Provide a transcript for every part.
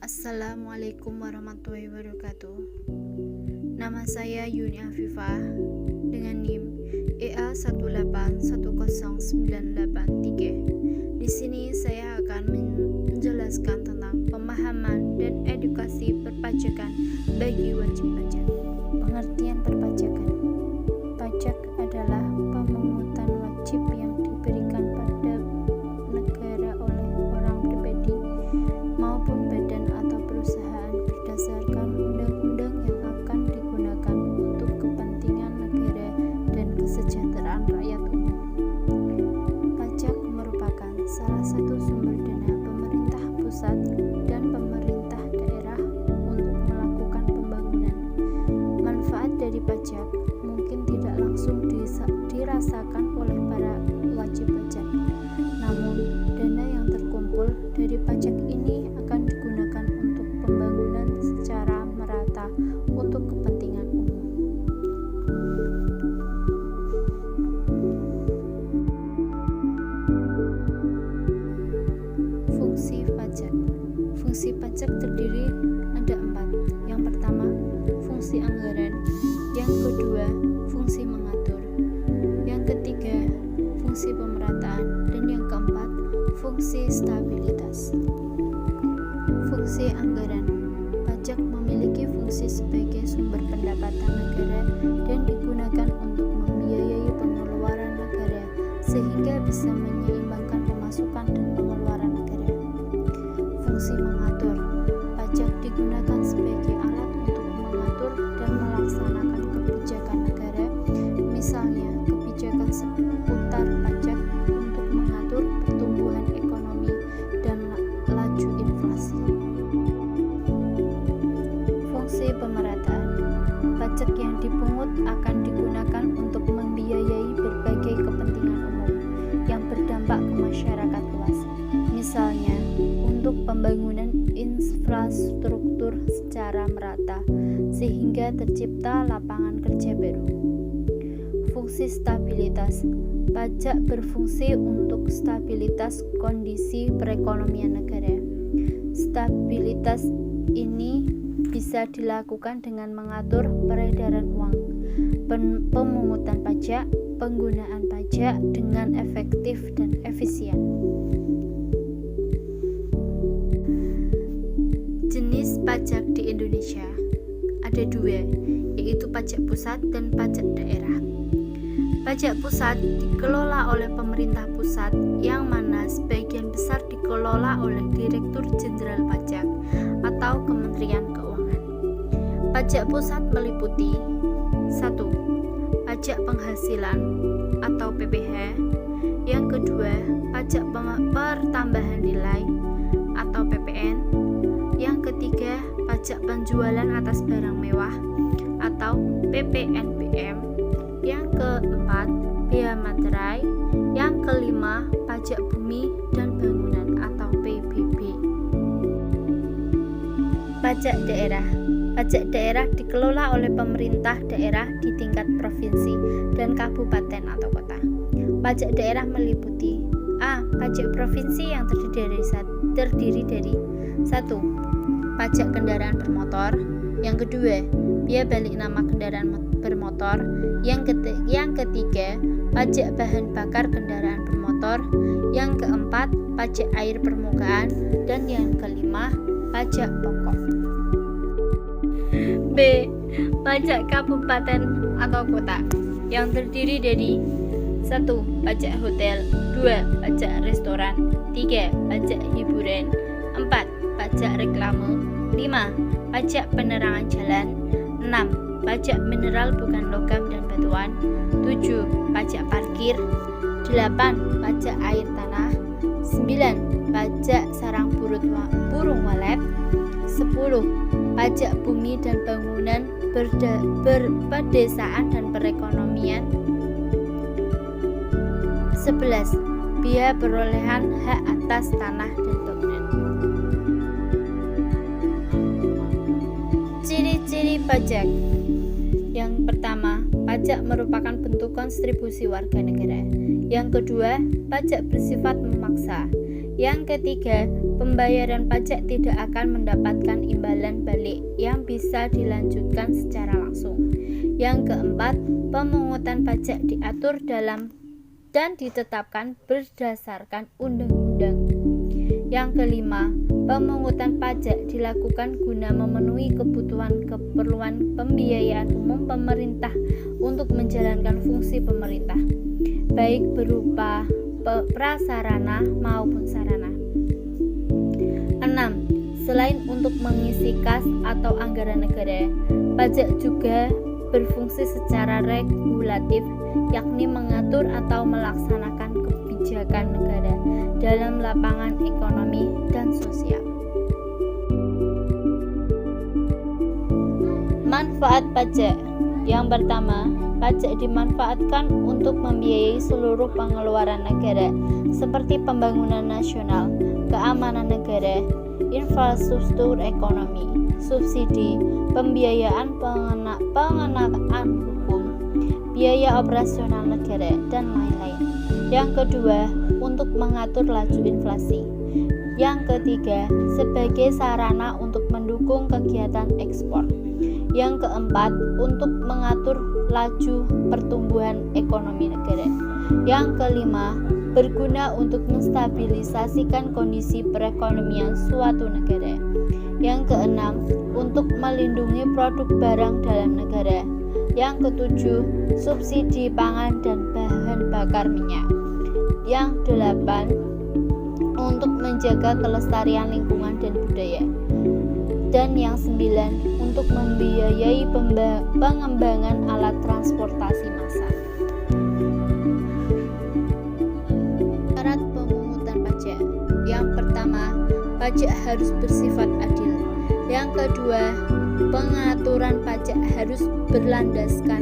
Assalamualaikum warahmatullahi wabarakatuh. Nama saya Yuni Afifah dengan NIM EA1810983. Di sini saya akan menjelaskan tentang pemahaman dan edukasi perpajakan bagi wajib pajak. Pengertian perpajakan. Pajak adalah pemungutan wajib yang diberikan pada negara oleh orang pribadi maupun badan atau perusahaan berdasarkan undang-undang yang akan digunakan untuk kepentingan negara dan kesejahteraan rakyat umum. Pajak merupakan salah satu sumber dana pemerintah pusat dan pemerintah daerah untuk melakukan pembangunan. Manfaat dari pajak mungkin tidak langsung dirasakan oleh para wajib pajak. Namun, dana yang terkumpul dari pajak ini akan digunakan untuk pembangunan secara merata untuk kepentingan umum. Fungsi pajak. Fungsi pajak terdiri ada 4. Yang pertama, fungsi anggaran. Yang kedua, fungsi mengatur. Yang ketiga, fungsi pemerataan. Dan yang keempat, fungsi stabilitas. Fungsi anggaran. Pajak memiliki fungsi sebagai sumber pendapatan negara dan digunakan untuk membiayai pengeluaran negara sehingga bisa menyeimbangkan pemasukan dan pengeluaran negara. Fungsi mengatur. Pajak digunakan sebagai alat untuk mengatur dan melaksanakan kebijakan negara, misalnya kebijakan seputar pajak untuk mengatur pertumbuhan ekonomi dan laju inflasi. Fungsi pemerataan. Pajak yang dipungut akan digunakan untuk membiayai berbagai kepentingan umum yang berdampak ke masyarakat luas, misalnya untuk pembangunan infrastruktur secara merata sehingga tercipta lapangan kerja baru. Fungsi stabilitas. Pajak berfungsi untuk stabilitas kondisi perekonomian negara. Stabilitas ini bisa dilakukan dengan mengatur peredaran uang, pemungutan pajak, penggunaan pajak dengan efektif dan efisien. Jenis pajak di Indonesia ada 2, yaitu pajak pusat dan pajak daerah. Pajak pusat dikelola oleh pemerintah pusat, yang mana sebagian besar dikelola oleh Direktur Jenderal Pajak atau Kementerian Keuangan. Pajak pusat meliputi 1. Pajak penghasilan atau PPh. Yang kedua, pajak pertambahan nilai atau PPN. Yang ketiga, pajak penjualan atas barang mewah atau PPNBM. Yang keempat, bea materai. Yang kelima, pajak bumi dan bangunan atau PBB. Pajak daerah. Pajak daerah dikelola oleh pemerintah daerah di tingkat provinsi dan kabupaten atau kota. Pajak daerah meliputi A. Pajak provinsi yang terdiri dari 1. Pajak kendaraan bermotor. Yang kedua, biaya balik nama kendaraan bermotor. Yang ketiga, pajak bahan bakar kendaraan bermotor. Yang keempat, pajak air permukaan. Dan yang kelima, pajak pokok. B. Pajak kabupaten atau kota yang terdiri dari 1. Pajak hotel. 2. Pajak restoran. 3. Pajak hiburan. 4. Pajak reklame. 5. Pajak penerangan jalan. 6. Pajak mineral bukan logam dan batuan. 7. Pajak parkir. 8. Pajak air tanah. 9. Pajak sarang burung walet. 10. Pajak bumi dan bangunan pedesaan dan perekonomian. 11. Biaya perolehan hak atas tanah dan bangunan. Ciri-ciri pajak. Yang pertama, pajak merupakan bentuk kontribusi warga negara. Yang kedua, pajak bersifat memaksa. Yang ketiga, pembayaran pajak tidak akan mendapatkan imbalan balik yang bisa dilanjutkan secara langsung. Yang keempat, pemungutan pajak diatur dalam dan ditetapkan berdasarkan undang-undang. Yang kelima, pemungutan pajak dilakukan guna memenuhi keperluan pembiayaan umum pemerintah untuk menjalankan fungsi pemerintah, baik berupa prasarana maupun sarana. 6. Selain untuk mengisi kas atau anggaran negara, pajak juga berfungsi secara regulatif, yakni mengatur atau melaksanakan kebijakan negara dalam lapangan ekonomi dan sosial. Manfaat pajak. Yang pertama, pajak dimanfaatkan untuk membiayai seluruh pengeluaran negara seperti pembangunan nasional, keamanan negara, infrastruktur ekonomi, subsidi, pembiayaan pengenaan hukum, biaya operasional negara, dan lain-lain. Yang kedua, untuk mengatur laju inflasi. Yang ketiga, sebagai sarana untuk mendukung kegiatan ekspor. Yang keempat, untuk mengatur laju pertumbuhan ekonomi negara. Yang kelima, berguna untuk menstabilisasikan kondisi perekonomian suatu negara. Yang keenam, untuk melindungi produk barang dalam negara. Yang ketujuh, subsidi pangan dan bahan bakar minyak. Yang delapan, untuk menjaga kelestarian lingkungan dan budaya. Dan yang sembilan, untuk membiayai pengembangan alat transportasi massal. Syarat pemungutan pajak. Yang pertama, pajak harus bersifat adil. Yang kedua, pengaturan pajak harus berlandaskan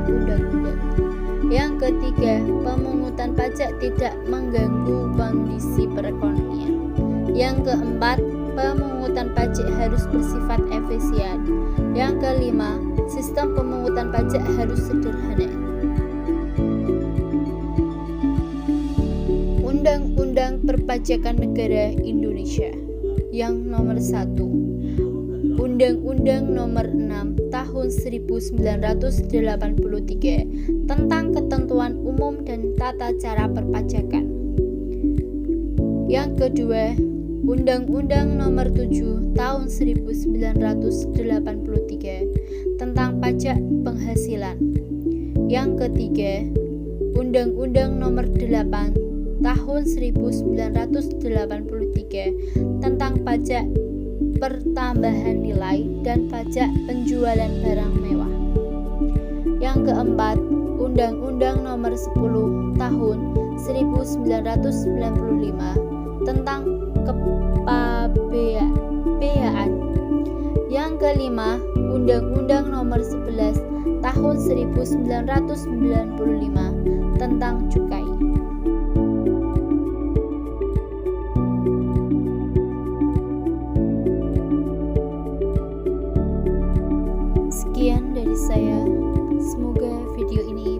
undang-undang. Yang ketiga, pemungutan pajak tidak mengganggu kondisi perekonomian. Yang keempat, pemungutan pajak harus bersifat efisien. Yang kelima, sistem pemungutan pajak harus sederhana. Undang-Undang Perpajakan Negara Indonesia. Yang nomor 1, Undang-Undang nomor 6 tahun 1983 tentang ketentuan umum dan tata cara perpajakan. Yang kedua, Undang-Undang nomor 7 tahun 1983 tentang pajak penghasilan. Yang ketiga, Undang-Undang nomor 8 tahun 1983 tentang pajak pertambahan nilai dan pajak penjualan barang mewah. Yang keempat, Undang-Undang nomor 10 tahun 1995 tentang kepabeaan. Yang kelima, Undang-Undang nomor 11 tahun 1995 tentang cukai. Sekian dari saya. Semoga video ini